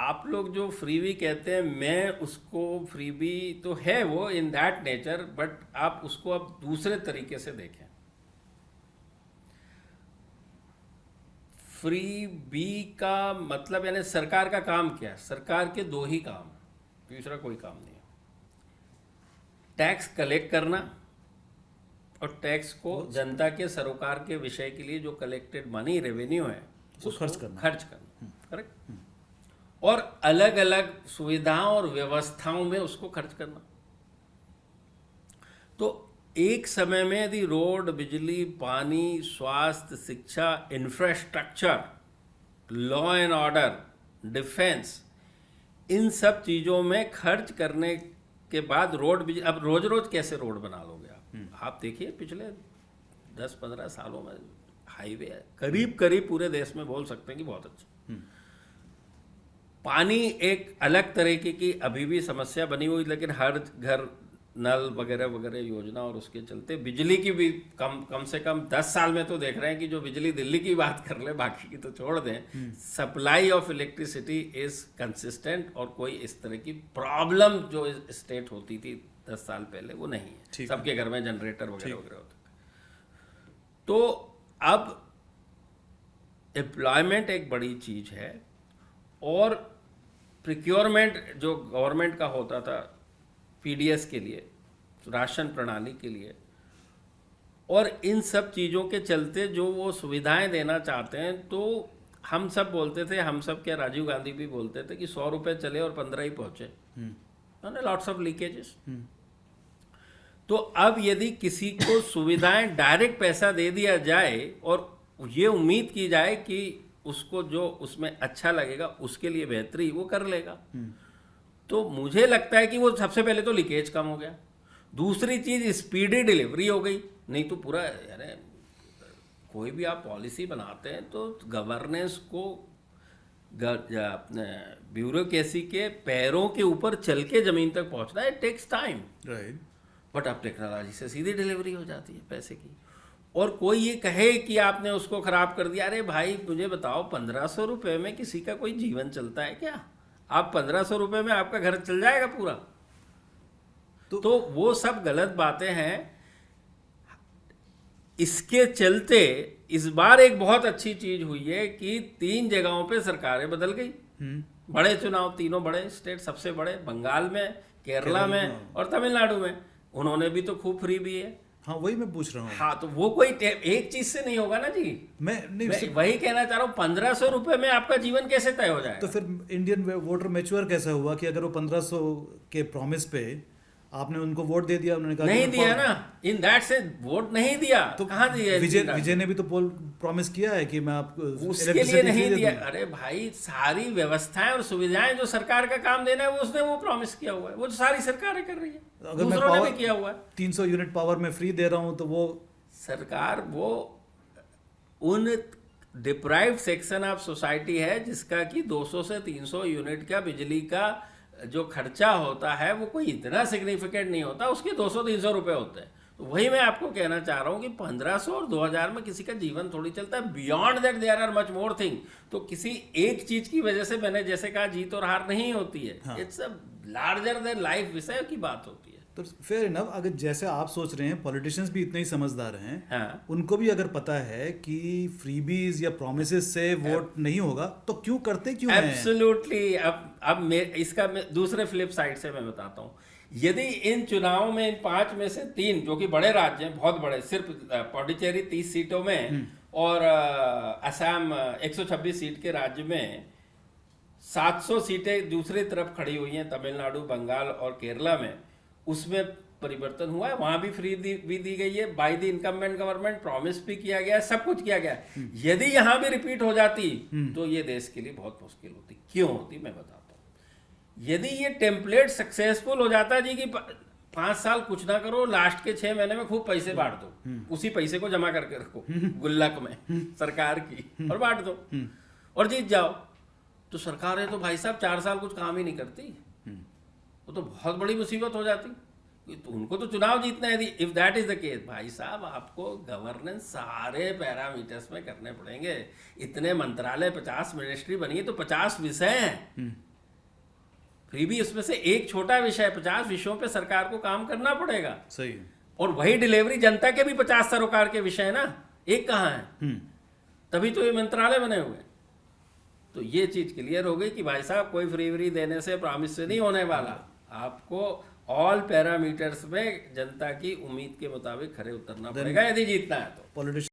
आप लोग जो फ्रीबी कहते हैं, मैं उसको फ्रीबी तो है वो इन दैट नेचर, बट आप उसको अब दूसरे तरीके से देखें। फ्री बी का मतलब यानी सरकार का काम क्या है? सरकार के दो ही काम, दूसरा कोई काम नहीं है। टैक्स कलेक्ट करना और टैक्स को जनता के सरोकार के विषय के लिए जो कलेक्टेड मनी रेवेन्यू है उसको खर्च करना। करेक्ट। और अलग अलग सुविधाओं और व्यवस्थाओं में उसको खर्च करना। तो एक समय में यदि रोड, बिजली, पानी, स्वास्थ्य, शिक्षा, infrastructure, law and order, defence, इन सब चीज़ों में खर्च करने के बाद रोड, बिजली, अब रोज रोज कैसे रोड बना लोगे आप देखिए पिछले 10-15 सालों में हाईवे है करीब करीब पूरे देश में, बोल सकते हैं कि बहुत अच्छा। पानी एक अलग तरीके की अभी भी समस्या बनी हुई, लेकिन हर घर नल वगैरह वगैरह योजना, और उसके चलते बिजली की भी कम से कम 10 साल में तो देख रहे हैं कि जो बिजली दिल्ली की बात कर ले, बाकी की तो छोड़ दें, supply of electricity is consistent, और कोई इस तरह की प्रॉब्लम जो स्टेट होती थी 10 साल पहले वो नहीं है। सबके घर में जनरेटर वगैरह वगैरह होते। तो अब एम्प्लॉयमेंट एक बड़ी चीज है, और प्रिक्योरमेंट जो गवर्नमेंट का होता था पीडीएस के लिए, राशन प्रणाली के लिए, और इन सब चीज़ों के चलते जो वो सुविधाएं देना चाहते हैं, तो हम सब बोलते थे, हम सब क्या राजीव गांधी भी बोलते थे कि 100 रुपए चले और 15 ही पहुंचे, लॉट्स ऑफ लीकेजेस। तो अब यदि किसी को सुविधाएं डायरेक्ट पैसा दे दिया जाए और ये उम्मीद की जाए कि उसको जो उसमें अच्छा लगेगा उसके लिए बेहतरी वो कर लेगा, तो मुझे लगता है कि वो सबसे पहले तो लीकेज कम हो गया, दूसरी चीज स्पीडी डिलीवरी हो गई। नहीं तो पूरा यार कोई भी आप पॉलिसी बनाते हैं तो गवर्नेंस को अपने ब्यूरोक्रेसी के पैरों के ऊपर चल के जमीन तक पहुंचना है, टेक्स टाइम, राइट। बट अब टेक्नोलॉजी से सीधी डिलीवरी हो जाती है पैसे की। और कोई ये कहे कि आपने उसको खराब कर दिया, अरे भाई मुझे बताओ 1500 रुपये में किसी का कोई जीवन चलता है क्या? आप 1500 रुपये में आपका घर चल जाएगा पूरा? तो वो सब गलत बातें हैं। इसके चलते इस बार एक बहुत अच्छी चीज हुई है कि 3 जगहों पे सरकारें बदल गई। बड़े चुनाव, तीनों बड़े स्टेट, सबसे बड़े बंगाल में, केरला में और तमिलनाडु में, उन्होंने भी तो खूब फ्री भी है। हाँ वही मैं पूछ रहा हूँ। हाँ तो वो कोई एक चीज से नहीं होगा ना जी। मैं वही कहना चाह रहा हूँ, 1500 रुपए में आपका जीवन कैसे तय हो जाएगा? तो फिर इंडियन वोटर मैच्योर कैसा हुआ कि अगर वो 1500 के प्रॉमिस पे आपने उनको वोट दे दिया, उन्होंने कहा नहीं दिया ना, इन दैट से वोट नहीं दिया तो कहाँ दिया? विजय ने भी तो प्रॉमिस किया है कि मैं आपको उसके लिए नहीं दिया। अरे भाई सारी व्यवस्थाएं और सुविधाएं जो सरकार का काम देना है वो उसने वो प्रॉमिस किया हुआ है, वो सारी सरकारें कर रही है, अगर दूसरों ने भी किया हुआ है। 300 यूनिट पावर में फ्री दे रहा हूं तो वो सरकार वो उन डिप्राइव्ड सेक्शन ऑफ सोसाइटी है जिसका कि 200 से 300 यूनिट का बिजली का जो खर्चा होता है वो कोई इतना सिग्निफिकेंट नहीं होता, उसके 200-300 रुपए होते हैं। तो वही मैं आपको कहना चाह रहा हूँ कि 1500 और 2000 में किसी का जीवन थोड़ी चलता है। Beyond that there are much more thing. तो किसी एक चीज की वजह से, मैंने जैसे कहा, जीत और हार नहीं होती है। It's a larger than life विषय की बात होती है। तो फेयर इनफ, अगर जैसे आप सोच रहे हैं, पॉलिटिशियंस भी इतने ही समझदार हैं, हाँ। उनको भी अगर पता है कि फ्रीबीज या प्रोमिसेस से वोट नहीं होगा तो क्यों करते क्यों हैं? एब्सोल्युटली। अब इसका दूसरे फ्लिप साइड से मैं बताता हूँ। यदि इन चुनावों में इन 5 में से 3 जो कि बड़े राज्य हैं, बहुत बड़े, सिर्फ पौंडीचेरी 30 सीटों में और असम 126 सीट के राज्य में 700 सीटें दूसरी तरफ खड़ी हुई हैं, तमिलनाडु, बंगाल और केरला में, उसमें परिवर्तन हुआ है। वहां भी फ्री भी दी गई है by the incumbent government, promise भी किया गया है, सब कुछ किया गया है। यदि यहां भी रिपीट हो जाती तो ये देश के लिए बहुत मुश्किल होती। क्यों होती मैं बताता हूं। यदि ये टेम्पलेट सक्सेसफुल हो जाता जी कि 5 साल कुछ ना करो, लास्ट के 6 महीने में खूब पैसे बांट दो, उसी पैसे को जमा करके रखो गुल्लक में सरकार की और बांट दो और जीत जाओ, तो सरकारें तो भाई साहब 4 साल कुछ काम ही नहीं करती, वो तो बहुत बड़ी मुसीबत हो जाती। तो उनको तो चुनाव जीतना है। If that is the case, भाई साहब आपको गवर्नेंस सारे पैरामीटर्स में करने पड़ेंगे। इतने मंत्रालय, 50 मिनिस्ट्री बनी है तो 50 विषय हैं, फिर भी उसमें से एक छोटा विषय 50 विषयों पे सरकार को काम करना पड़ेगा। सही है। और वही डिलीवरी जनता के भी 50 सरोकार के विषय ना, एक कहाँ है? तभी तो ये मंत्रालय बने हुए। तो ये चीज क्लियर हो गई कि भाई साहब कोई फ्री देने से, प्रॉमिस से नहीं होने वाला। आपको ऑल पैरामीटर्स में जनता की उम्मीद के मुताबिक खरे उतरना पड़ेगा यदि जीतना है तो। पॉलिटिशियन